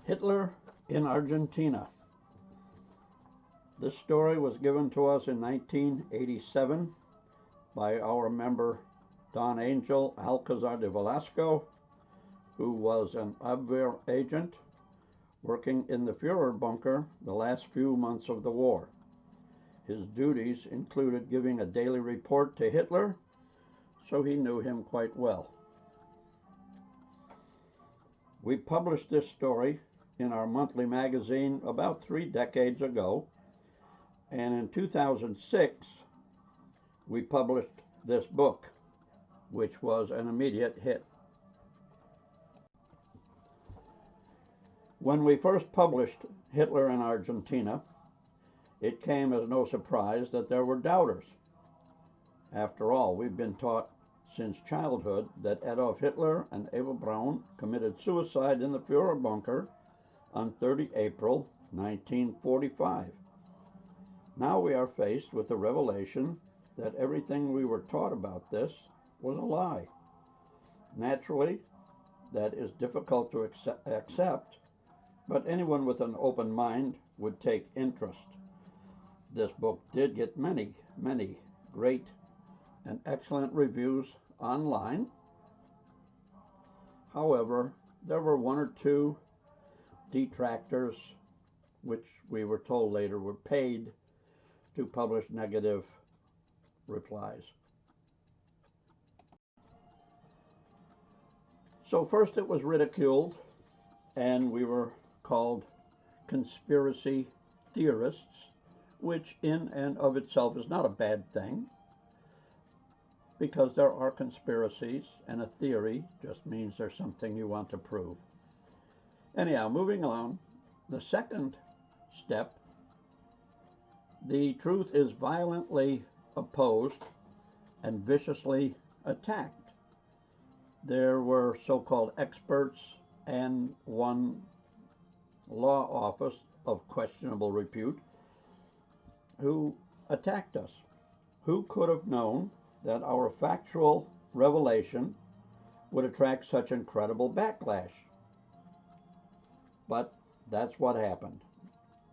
Hitler in Argentina. This story was given to us in 1987 by our member Don Angel Alcazar de Velasco, who was an Abwehr agent working in the Führer bunker the last few months of the war. His duties included giving a daily report to Hitler, so he knew him quite well. We published this story in our monthly magazine about 3 decades ago, and in 2006 we published this book, which was an immediate hit. When we first published Hitler in Argentina, it came as no surprise that there were doubters. After all, we've been taught since childhood that Adolf Hitler and Eva Braun committed suicide in the Führer bunker on 30 April 1945. Now we are faced with the revelation that everything we were taught about this was a lie. Naturally, that is difficult to accept, but anyone with an open mind would take interest. This book did get many great and excellent reviews online. However, there were 1 or 2 detractors, which we were told later were paid to publish negative replies. So first it was ridiculed, and we were called conspiracy theorists, which in and of itself is not a bad thing, because there are conspiracies, and a theory just means there's something you want to prove. Anyhow, moving on, the second step, the truth is violently opposed and viciously attacked. There were so-called experts and one law office of questionable repute who attacked us. Who could have known that our factual revelation would attract such incredible backlash? But that's what happened.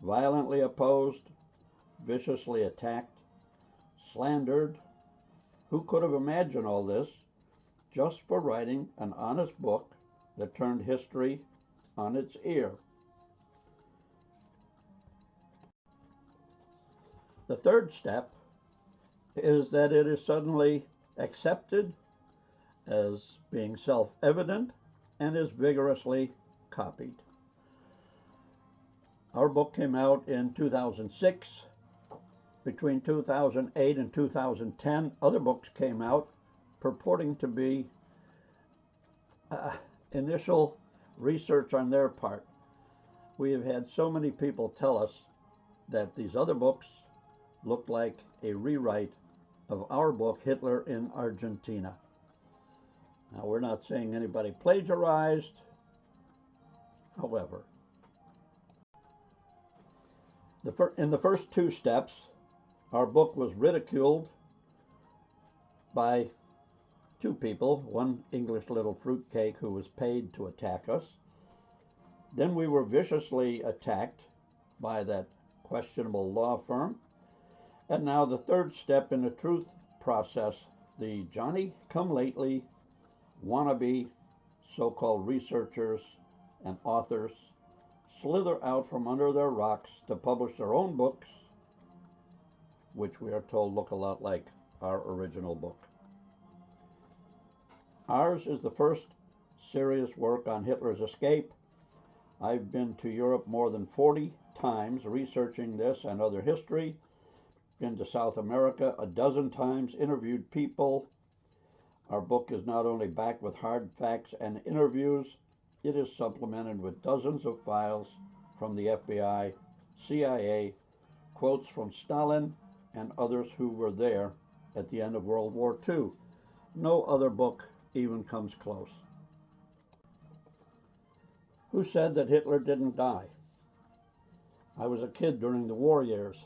Violently opposed, viciously attacked, slandered. Who could have imagined all this just for writing an honest book that turned history on its ear? The third step is that it is suddenly accepted as being self-evident and is vigorously copied. Our book came out in 2006. Between 2008 and 2010, other books came out purporting to be initial research on their part. We have had so many people tell us that these other books looked like a rewrite of our book, Hitler in Argentina. Now, we're not saying anybody plagiarized. However, in the first 2 steps, our book was ridiculed by 2 people, one English little fruitcake who was paid to attack us. Then we were viciously attacked by that questionable law firm. And now the third step in the truth process, the Johnny-come-lately wannabe so-called researchers and authors slither out from under their rocks to publish their own books, which we are told look a lot like our original book. Ours is the first serious work on Hitler's escape. I've been to Europe more than 40 times researching this and other history, been to South America a dozen times, interviewed people. Our book is not only backed with hard facts and interviews, it is supplemented with dozens of files from the FBI, CIA, quotes from Stalin and others who were there at the end of World War II. No other book even comes close. Who said that Hitler didn't die? I was a kid during the war years,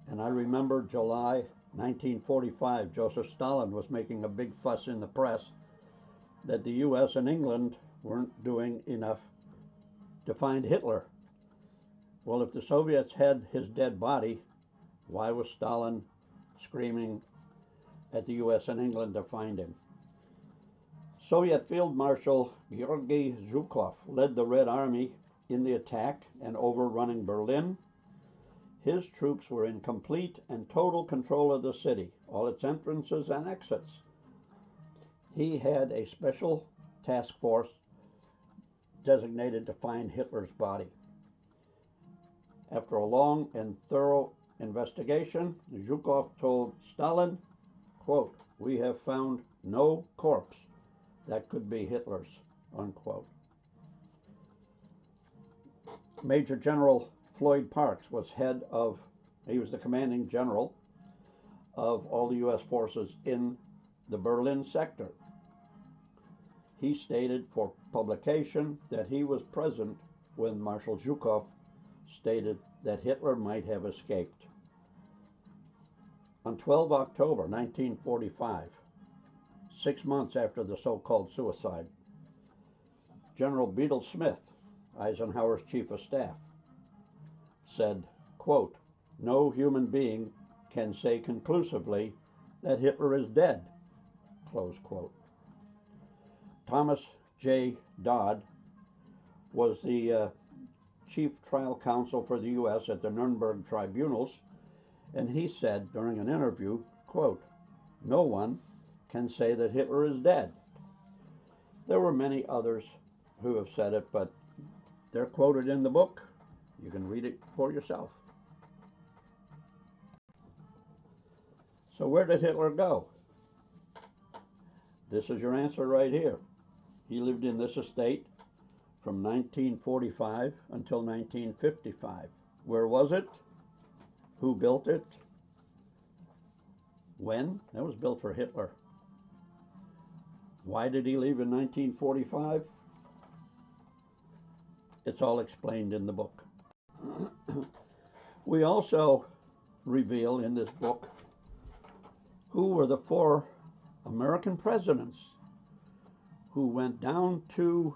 and I remember July 1945, Joseph Stalin was making a big fuss in the press that the U.S. and England weren't doing enough to find Hitler. Well, if the Soviets had his dead body, why was Stalin screaming at the US and England to find him? Soviet Field Marshal Georgy Zhukov led the Red Army in the attack and overrunning Berlin. His troops were in complete and total control of the city, all its entrances and exits. He had a special task force designated to find Hitler's body. After a long and thorough investigation, Zhukov told Stalin, quote, "We have found no corpse that could be Hitler's," unquote. Major General Floyd Parks was he was the commanding general of all the U.S. forces in the Berlin sector. He stated for publication that he was present when Marshal Zhukov stated that Hitler might have escaped. On 12 October 1945, 6 months after the so-called suicide, General Bedell Smith, Eisenhower's chief of staff, said, quote, "No human being can say conclusively that Hitler is dead," close quote. Thomas J. Dodd was the chief trial counsel for the U.S. at the Nuremberg tribunals, and he said during an interview, quote, "No one can say that Hitler is dead." There were many others who have said it, but they're quoted in the book. You can read it for yourself. So where did Hitler go? This is your answer right here. He lived in this estate from 1945 until 1955. Where was it? Who built it? When? That was built for Hitler. Why did he leave in 1945? It's all explained in the book. We also reveal in this book who were the 4 American presidents who went down to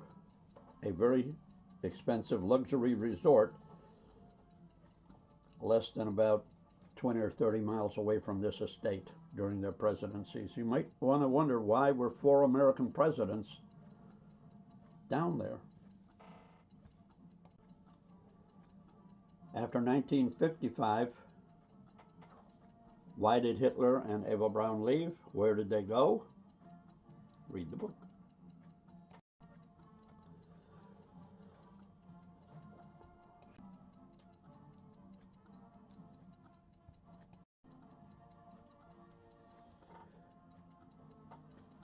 a very expensive luxury resort less than about 20 or 30 miles away from this estate during their presidencies. You might want to wonder why were 4 American presidents down there. After 1955, why did Hitler and Eva Braun leave? Where did they go? Read the book.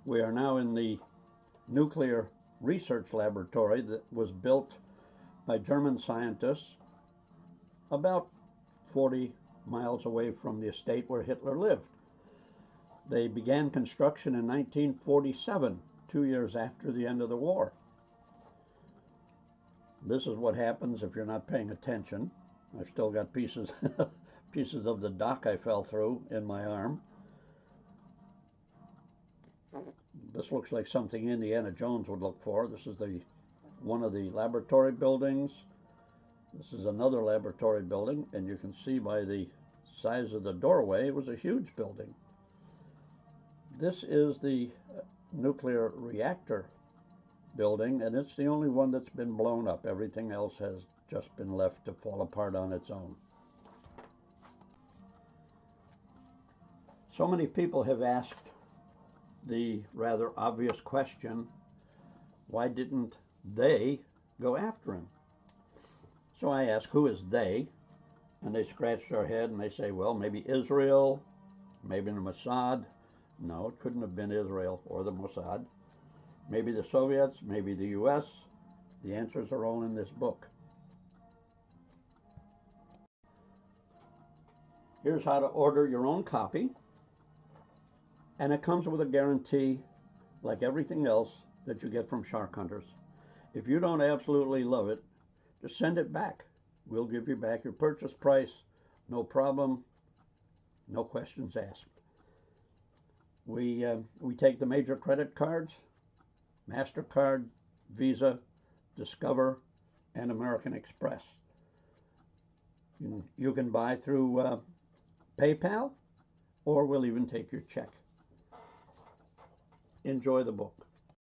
We are now in the nuclear research laboratory that was built by German scientists about 40 miles away from the estate where Hitler lived. They began construction in 1947, 2 years after the end of the war. This is what happens if you're not paying attention. I've still got pieces of the dock I fell through in my arm. This looks like something Indiana Jones would look for. This is one of the laboratory buildings. This is another laboratory building, and you can see by the size of the doorway, it was a huge building. This is the nuclear reactor building, and it's the only one that's been blown up. Everything else has just been left to fall apart on its own. So many people have asked the rather obvious question, why didn't they go after him? So I ask, who is they? And they scratch their head and they say, well, maybe Israel, maybe the Mossad. No, it couldn't have been Israel or the Mossad. Maybe the Soviets, maybe the US. The answers are all in this book. Here's how to order your own copy. And it comes with a guarantee, like everything else that you get from Sharkhunters. If you don't absolutely love it, just send it back. We'll give you back your purchase price, no problem, no questions asked. We take the major credit cards, MasterCard, Visa, Discover, and American Express. You can buy through PayPal, or we'll even take your check. Enjoy the book.